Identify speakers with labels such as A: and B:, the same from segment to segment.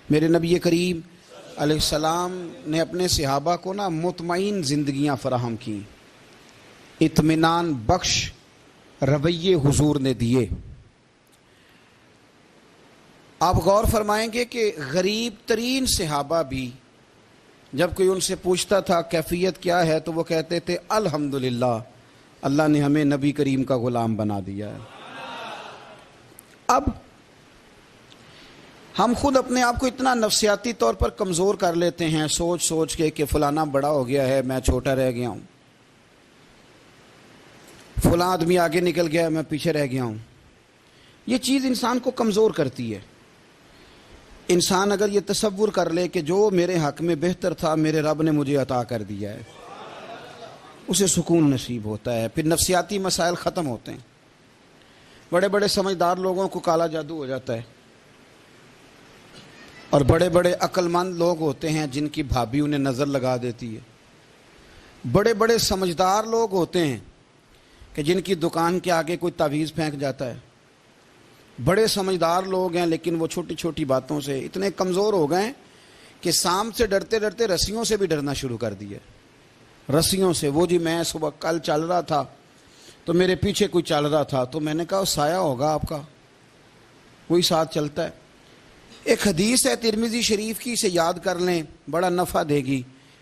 A: میرے نبی کریم علیہ السلام نے اپنے صحابہ کو مطمئن زندگیاں فراہم کی، اطمینان بخش رویے حضور نے دیے۔ آپ غور فرمائیں گے کہ غریب ترین صحابہ بھی جب کوئی ان سے پوچھتا تھا کیفیت کیا ہے تو وہ کہتے تھے الحمدللہ، اللہ نے ہمیں نبی کریم کا غلام بنا دیا ہے۔ اب ہم خود اپنے آپ کو اتنا نفسیاتی طور پر کمزور کر لیتے ہیں سوچ سوچ کے کہ فلانا بڑا ہو گیا ہے میں چھوٹا رہ گیا ہوں، فلاں آدمی آگے نکل گیا ہے میں پیچھے رہ گیا ہوں۔ یہ چیز انسان کو کمزور کرتی ہے۔ انسان اگر یہ تصور کر لے کہ جو میرے حق میں بہتر تھا میرے رب نے مجھے عطا کر دیا ہے، اسے سکون نصیب ہوتا ہے، پھر نفسیاتی مسائل ختم ہوتے ہیں۔ بڑے بڑے سمجھدار لوگوں کو کالا جادو ہو جاتا ہے، اور بڑے بڑے عقل مند لوگ ہوتے ہیں جن کی بھابھی انہیں نظر لگا دیتی ہے۔ بڑے بڑے سمجھدار لوگ ہوتے ہیں کہ جن کی دکان کے آگے کوئی تعویذ پھینک جاتا ہے۔ بڑے سمجھدار لوگ ہیں لیکن وہ چھوٹی چھوٹی باتوں سے اتنے کمزور ہو گئے کہ سانپ سے ڈرتے ڈرتے رسیوں سے بھی ڈرنا شروع کر دیا۔ رسیوں سے، وہ جی میں صبح کل چل رہا تھا تو میرے پیچھے کوئی چل رہا تھا تو میں نے کہا سایہ ہوگا آپ کا، وہی ساتھ چلتا ہے۔ ایک حدیث ہے ترمذی شریف کی، اسے یاد کر لیں، بڑا نفع دے گی۔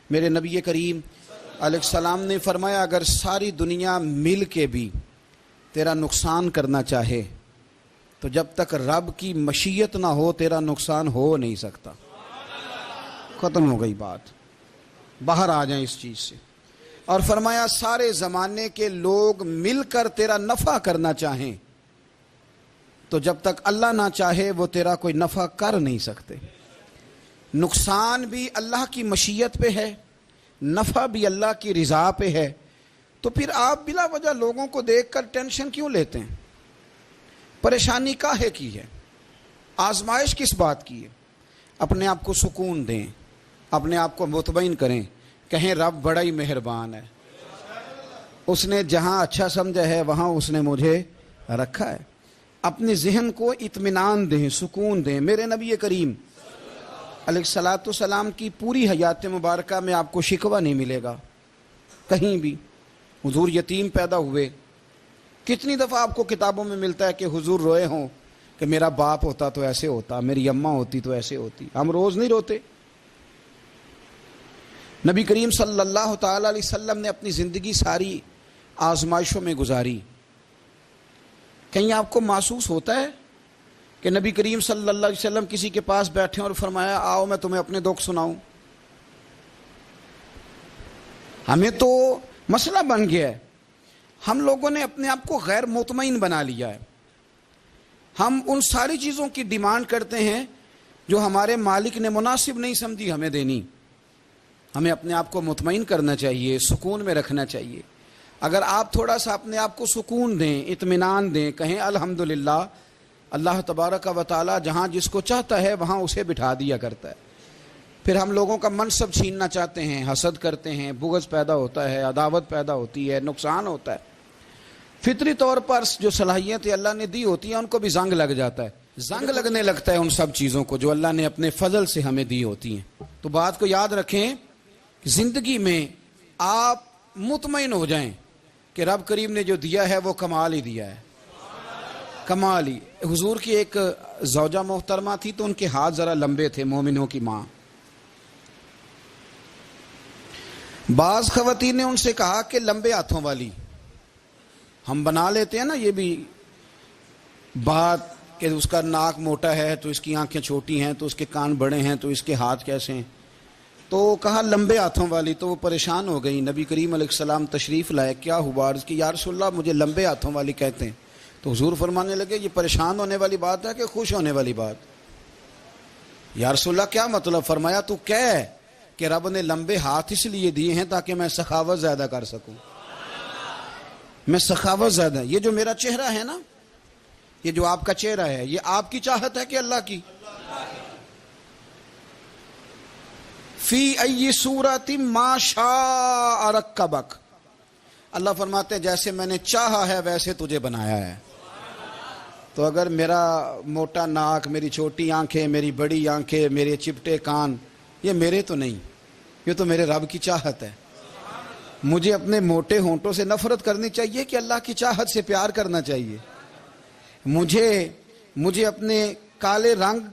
A: میرے نبی کریم علیہ السلام نے فرمایا اگر ساری دنیا مل کے بھی تیرا نقصان کرنا چاہے تو جب تک رب کی مشیت نہ ہو تیرا نقصان ہو نہیں سکتا۔ ختم ہو گئی بات، باہر آ جائیں اس چیز سے۔ اور فرمایا سارے زمانے کے لوگ مل کر تیرا نفع کرنا چاہیں تو جب تک اللہ نہ چاہے وہ تیرا کوئی نفع کر نہیں سکتے۔ نقصان بھی اللہ کی مشیت پہ ہے، نفع بھی اللہ کی رضا پہ ہے، تو پھر آپ بلا وجہ لوگوں کو دیکھ کر ٹینشن کیوں لیتے ہیں؟ پریشانی کاہے کی ہے؟ آزمائش کس بات کی ہے؟ اپنے آپ کو سکون دیں، اپنے آپ کو مطمئن کریں، کہیں رب بڑا ہی مہربان ہے، اس نے جہاں اچھا سمجھا ہے وہاں اس نے مجھے رکھا ہے۔ اپنے ذہن کو اطمینان دیں، سکون دیں۔ میرے نبی کریم علیہ الصلاۃ والسلام کی پوری حیات مبارکہ میں آپ کو شکوہ نہیں ملے گا کہیں بھی۔ حضور یتیم پیدا ہوئے، کتنی دفعہ آپ کو کتابوں میں ملتا ہے کہ حضور روئے ہوں کہ میرا باپ ہوتا تو ایسے ہوتا، میری اماں ہوتی تو ایسے ہوتی۔ ہم روز نہیں روتے۔ نبی کریم صلی اللہ تعالی علیہ وسلم نے اپنی زندگی ساری آزمائشوں میں گزاری۔ کہیں آپ کو محسوس ہوتا ہے کہ نبی کریم صلی اللہ علیہ وسلم کسی کے پاس بیٹھے اور فرمایا آؤ میں تمہیں اپنے دکھ سناؤں؟ ہمیں تو مسئلہ بن گیا ہے، ہم لوگوں نے اپنے آپ کو غیر مطمئن بنا لیا ہے۔ ہم ان ساری چیزوں کی ڈیمانڈ کرتے ہیں جو ہمارے مالک نے مناسب نہیں سمجھی ہمیں دینی۔ ہمیں اپنے آپ کو مطمئن کرنا چاہیے، سکون میں رکھنا چاہیے۔ اگر آپ تھوڑا سا اپنے آپ کو سکون دیں، اطمینان دیں، کہیں الحمدللہ، اللہ تبارک و تعالی جہاں جس کو چاہتا ہے وہاں اسے بٹھا دیا کرتا ہے۔ پھر ہم لوگوں کا منصب چھیننا چاہتے ہیں، حسد کرتے ہیں، بغض پیدا ہوتا ہے، عداوت پیدا ہوتی ہے، نقصان ہوتا ہے۔ فطری طور پر جو صلاحیتیں اللہ نے دی ہوتی ہیں ان کو بھی زنگ لگ جاتا ہے، زنگ لگنے لگتا ہے ان سب چیزوں کو جو اللہ نے اپنے فضل سے ہمیں دی ہوتی ہیں۔ تو بات کو یاد رکھیں، زندگی میں آپ مطمئن ہو جائیں کہ رب کریم نے جو دیا ہے وہ کمال ہی دیا ہے، کمال ہی۔ حضور کی ایک زوجہ محترمہ تھی تو ان کے ہاتھ ذرا لمبے تھے، مومنوں کی ماں۔ بعض خواتین نے ان سے کہا کہ لمبے ہاتھوں والی، ہم بنا لیتے ہیں نا یہ بھی بات کہ اس کا ناک موٹا ہے تو اس کی آنکھیں چھوٹی ہیں تو اس کے کان بڑے ہیں تو اس کے ہاتھ کیسے ہیں، تو کہا لمبے ہاتھوں والی۔ تو وہ پریشان ہو گئی، نبی کریم علیہ السلام تشریف لائے، کیا ہوا؟ عرض کی یا رسول اللہ مجھے لمبے ہاتھوں والی کہتے ہیں۔ تو حضور فرمانے لگے یہ پریشان ہونے والی بات ہے کہ خوش ہونے والی بات؟ یا رسول اللہ کیا مطلب؟ فرمایا تو کہہ کہ رب نے لمبے ہاتھ اس لیے دیے ہیں تاکہ میں سخاوت زیادہ کر سکوں، میں سخاوت زیادہ۔ یہ جو میرا چہرہ ہے نا، یہ جو آپ کا چہرہ ہے، یہ آپ کی چاہت ہے کہ اللہ کی؟ فی ای صورت ما شاء رکبک، اللہ فرماتے ہیں جیسے میں نے چاہا ہے ویسے تجھے بنایا ہے۔ تو اگر میرا موٹا ناک، میری چھوٹی آنکھیں، میری بڑی آنکھیں، میرے چپٹے کان، یہ میرے تو نہیں، یہ تو میرے رب کی چاہت ہے۔ مجھے اپنے موٹے ہونٹوں سے نفرت کرنی چاہیے کہ اللہ کی چاہت سے پیار کرنا چاہیے؟ مجھے اپنے کالے رنگ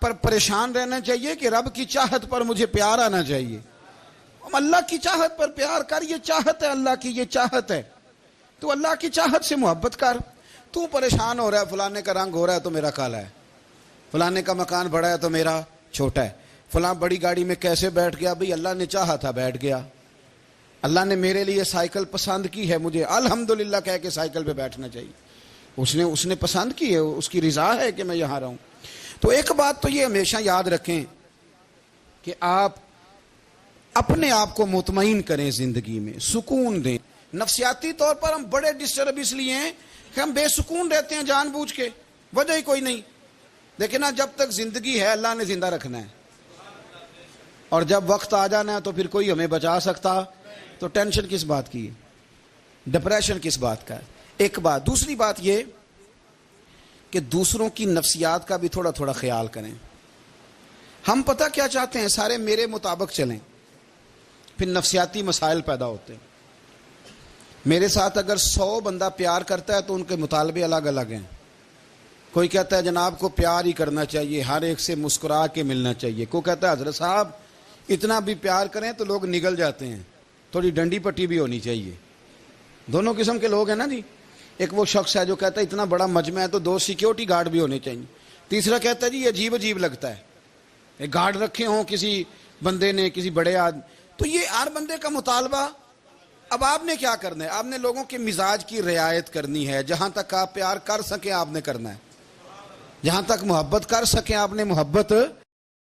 A: پر پریشان رہنا چاہیے کہ رب کی چاہت پر مجھے پیار آنا چاہیے؟ اللہ کی چاہت پر پیار کر، یہ چاہت ہے اللہ کی، یہ چاہت ہے۔ تو اللہ کی چاہت سے محبت کر۔ تو پریشان ہو رہا ہے فلانے کا رنگ ہو رہا ہے تو میرا کالا ہے، فلانے کا مکان بڑا ہے تو میرا چھوٹا ہے، فلاں بڑی گاڑی میں کیسے بیٹھ گیا؟ بھئی اللہ نے چاہا تھا بیٹھ گیا، اللہ نے میرے لیے سائیکل پسند کی ہے، مجھے الحمدللہ کہہ کے سائیکل پہ بیٹھنا چاہیے، اس نے پسند کی ہے، اس کی رضا ہے کہ میں یہاں رہوں۔ تو ایک بات تو یہ ہمیشہ یاد رکھیں کہ آپ اپنے آپ کو مطمئن کریں، زندگی میں سکون دیں۔ نفسیاتی طور پر ہم بڑے ڈسٹرب اس لیے ہیں کہ ہم بے سکون رہتے ہیں جان بوجھ کے، وجہ ہی کوئی نہیں۔ دیکھیں نا، جب تک زندگی ہے اللہ نے زندہ رکھنا ہے، اور جب وقت آ جانا ہے تو پھر کوئی ہمیں بچا سکتا، تو ٹینشن کس بات کی ہے، ڈپریشن کس بات کا ہے؟ ایک بات۔ دوسری بات یہ کہ دوسروں کی نفسیات کا بھی تھوڑا تھوڑا خیال کریں۔ ہم پتہ کیا چاہتے ہیں؟ سارے میرے مطابق چلیں، پھر نفسیاتی مسائل پیدا ہوتے ہیں۔ میرے ساتھ اگر 100 بندہ پیار کرتا ہے تو ان کے مطالبے الگ الگ ہیں۔ کوئی کہتا ہے جناب کو پیار ہی کرنا چاہیے، ہر ایک سے مسکرا کے ملنا چاہیے۔ کوئی کہتا ہے حضرت صاحب اتنا بھی پیار کریں تو لوگ نگل جاتے ہیں، تھوڑی ڈنڈی پٹی بھی ہونی چاہیے۔ دونوں قسم کے لوگ ہیں نا جی۔ ایک وہ شخص ہے جو کہتا ہے اتنا بڑا مجمع ہے تو 2 سیکیورٹی گارڈ بھی ہونے چاہیے۔ تیسرا کہتا ہے جی یہ عجیب عجیب لگتا ہے، ایک گارڈ رکھے ہوں کسی بندے نے، کسی بڑے آدمی۔ تو یہ ہر بندے کا مطالبہ۔ اب آپ نے کیا کرنا ہے؟ آپ نے لوگوں کے مزاج کی رعایت کرنی ہے۔ جہاں تک آپ پیار کر سکیں آپ نے کرنا ہے، جہاں تک محبت کر سکیں آپ نے محبت